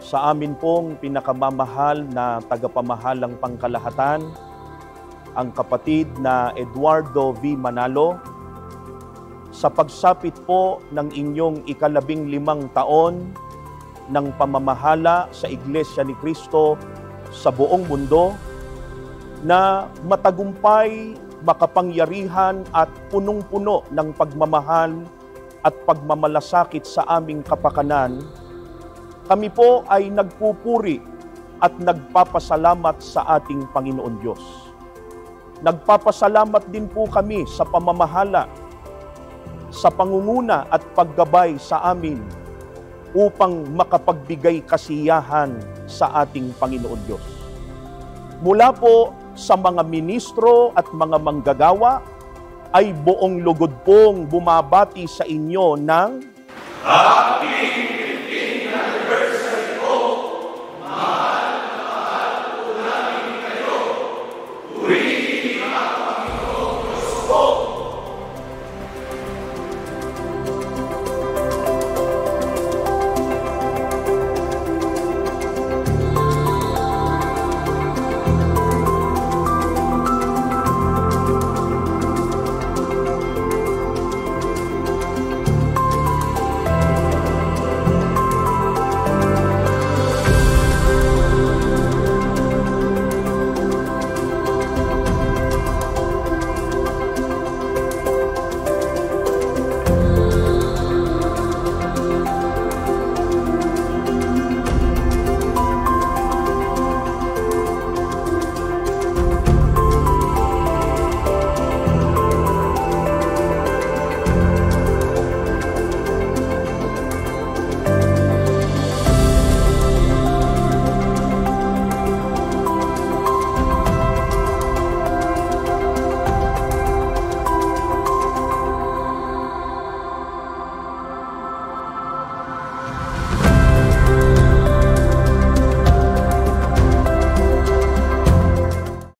Sa amin pong pinakamamahal na tagapamahalang pangkalahatan, ang kapatid na Eduardo V. Manalo, sa pagsapit po ng inyong 15 taon ng pamamahala sa Iglesia ni Cristo sa buong mundo, na matagumpay, makapangyarihan at punong-puno ng pagmamahal at pagmamalasakit sa aming kapakanan, kami po ay nagpupuri at nagpapasalamat sa ating Panginoon Diyos. Nagpapasalamat din po kami sa pamamahala, sa pangunguna at paggabay sa amin upang makapagbigay kasiyahan sa ating Panginoon Diyos. Mula po sa mga ministro at mga manggagawa, ay buong lugod pong bumabati sa inyo ng Happy